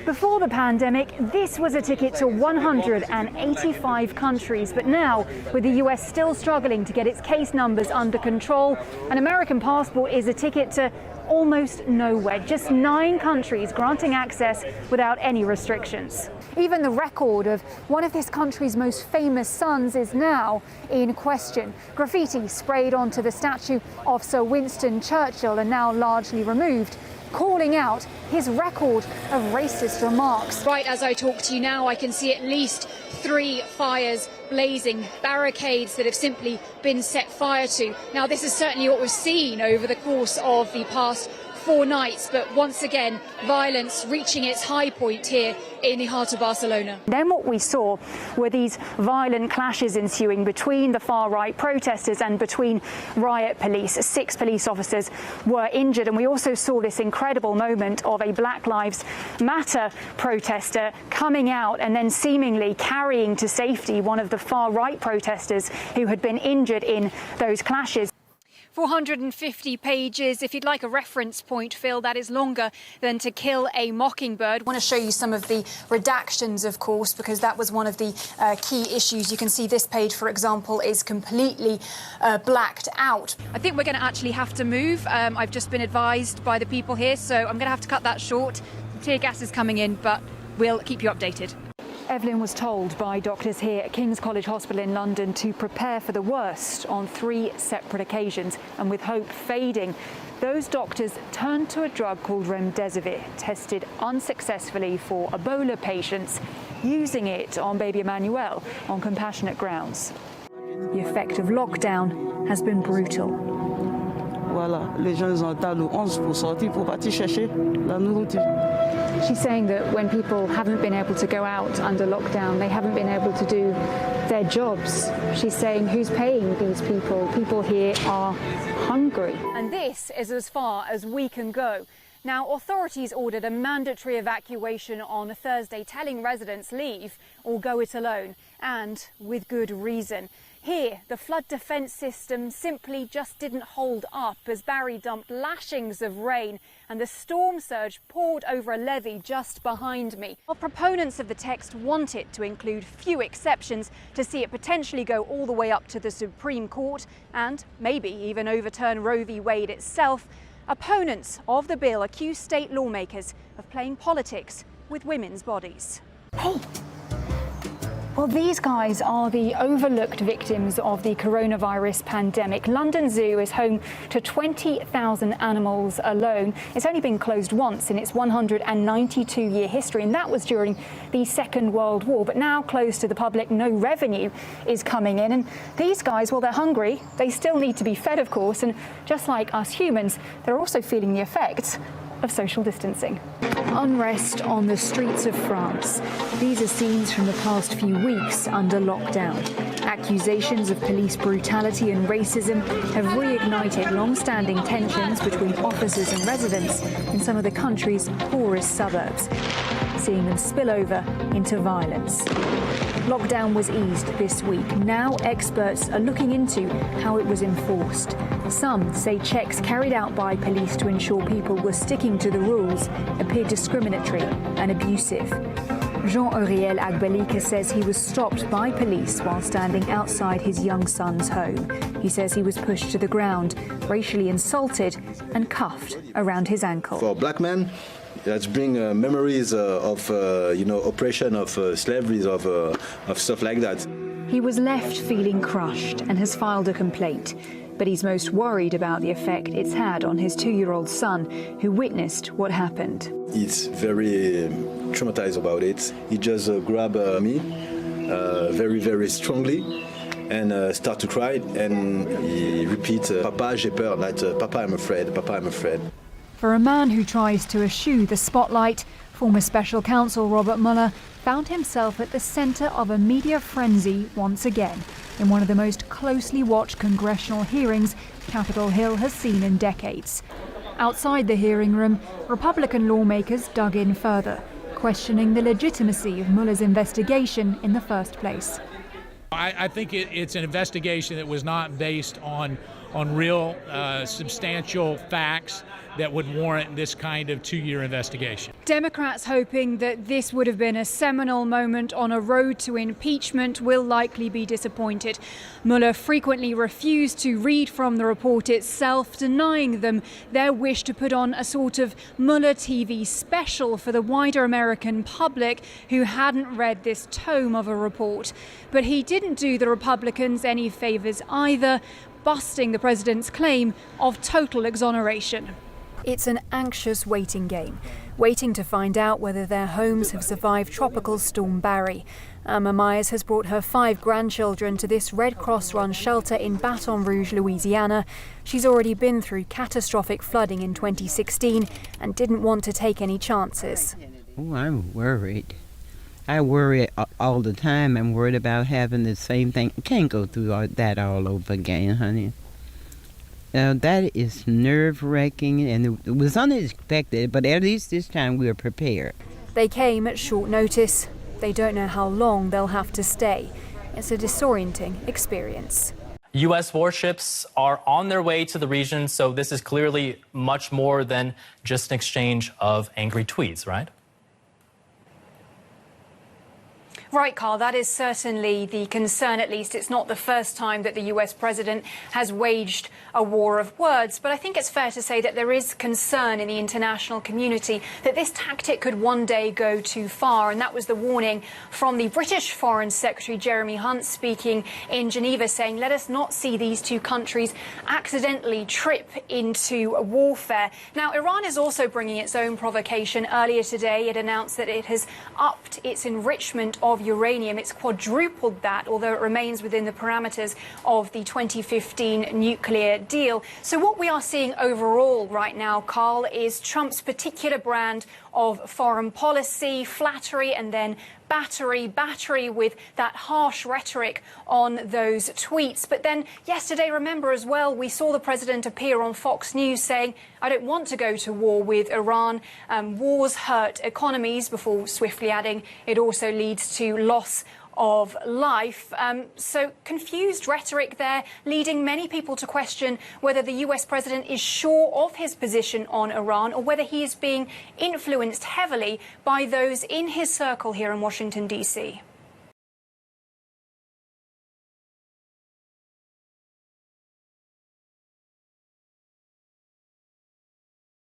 Before the pandemic, this was a ticket to 185 countries. But now, with the US still struggling to get its case numbers under control, an American passport is a ticket to almost nowhere. Just 9 countries granting access without any restrictions. Even the record of one of this country's most famous sons is now in question. Graffiti sprayed onto the statue of Sir Winston Churchill and now largely removed, calling out his record of racist remarks. Right as I talk to you now, I can see at least 3 fires blazing, barricades that have simply been set fire to. Now, this is certainly what we've seen over the course of the past 4 nights, but once again, violence reaching its high point here in the heart of Barcelona. Then what we saw were these violent clashes ensuing between the far-right protesters and between riot police. 6 police officers were injured, and we also saw this incredible moment of a Black Lives Matter protester coming out and then seemingly carrying to safety one of the far-right protesters who had been injured in those clashes. 450 pages. If you'd like a reference point, Phil, that is longer than To Kill a Mockingbird. I want to show you some of the redactions, of course, because that was one of the key issues. You can see this page, for example, is completely blacked out. I think we're going to actually have to move. I've just been advised by the people here, so I'm going to have to cut that short. Tear gas is coming in, but we'll keep you updated. Evelyn was told by doctors here at King's College Hospital in London to prepare for the worst on 3 separate occasions, and with hope fading, those doctors turned to a drug called remdesivir, tested unsuccessfully for Ebola patients, using it on baby Emmanuel on compassionate grounds. The effect of lockdown has been brutal. Voilà, les gens ont attendu le 11 pour sortir pour partir chercher la nourriture. She's saying that when people haven't been able to go out under lockdown, they haven't been able to do their jobs. She's saying, who's paying these people? People here are hungry. And this is as far as we can go. Now, authorities ordered a mandatory evacuation on Thursday, telling residents leave or go it alone, and with good reason. Here, the flood defence system simply just didn't hold up as Barry dumped lashings of rain and the storm surge poured over a levee just behind me. While proponents of the text want it to include few exceptions to see it potentially go all the way up to the Supreme Court and maybe even overturn Roe v. Wade itself, opponents of the bill accuse state lawmakers of playing politics with women's bodies. Hey! Well, these guys are the overlooked victims of the coronavirus pandemic. London Zoo is home to 20,000 animals alone. It's only been closed once in its 192-year history, and that was during the Second World War. But now closed to the public, no revenue is coming in. And these guys, well, they're hungry. They still need to be fed, of course. And just like us humans, they're also feeling the effects of social distancing. Unrest on the streets of France. These are scenes from the past few weeks under lockdown. Accusations of police brutality and racism have reignited long-standing tensions between officers and residents in some of the country's poorest suburbs, seeing them spill over into violence. Lockdown was eased this week. Now experts are looking into how it was enforced. Some say checks carried out by police to ensure people were sticking to the rules appeared discriminatory and abusive. Jean-Auriel Agbalika says he was stopped by police while standing outside his young son's home. He says he was pushed to the ground, racially insulted and cuffed around his ankle. For black men, that bring memories of oppression, of slavery, of stuff like that. He was left feeling crushed and has filed a complaint. But he's most worried about the effect it's had on his 2-year-old son, who witnessed what happened. He's very traumatized about it. He just grabbed me very, very strongly and start to cry, and he repeats, "Papa, j'ai peur," like, "Papa, I'm afraid, Papa, I'm afraid." For a man who tries to eschew the spotlight, former Special Counsel Robert Mueller found himself at the centre of a media frenzy once again, in one of the most closely watched congressional hearings Capitol Hill has seen in decades. Outside the hearing room, Republican lawmakers dug in further, questioning the legitimacy of Mueller's investigation in the first place. I think it's an investigation that was not based on real substantial facts that would warrant this kind of 2-year investigation. Democrats hoping that this would have been a seminal moment on a road to impeachment will likely be disappointed. Mueller frequently refused to read from the report itself, denying them their wish to put on a sort of Mueller TV special for the wider American public who hadn't read this tome of a report. But he didn't do the Republicans any favors either, busting the president's claim of total exoneration. It's an anxious waiting game, waiting to find out whether their homes have survived Tropical Storm Barry. Irma Myers has brought her 5 grandchildren to this Red Cross-run shelter in Baton Rouge, Louisiana. She's already been through catastrophic flooding in 2016 and didn't want to take any chances. Oh, I'm worried. I worry all the time. I'm worried about having the same thing. I can't go through that all over again, honey. That is nerve-wracking, and it was unexpected, but at least this time we were prepared. They came at short notice. They don't know how long they'll have to stay. It's a disorienting experience. U.S. warships are on their way to the region, so this is clearly much more than just an exchange of angry tweets, right? Right, Carl, that is certainly the concern, at least. It's not the first time that the US president has waged a war of words, but I think it's fair to say that there is concern in the international community that this tactic could one day go too far, and that was the warning from the British Foreign Secretary Jeremy Hunt speaking in Geneva, saying, let us not see these two countries accidentally trip into warfare. Now, Iran is also bringing its own provocation. Earlier today, it announced that it has upped its enrichment of uranium. It's quadrupled that, although it remains within the parameters of the 2015 nuclear deal. So what we are seeing overall right now, Carl, is Trump's particular brand of foreign policy, flattery and then battery with that harsh rhetoric on those tweets. But then yesterday, remember as well, we saw the president appear on Fox News saying, I don't want to go to war with Iran. Wars hurt economies, before swiftly adding it also leads to loss of life. So confused rhetoric there, leading many people to question whether the US president is sure of his position on Iran or whether he is being influenced heavily by those in his circle here in Washington, D.C.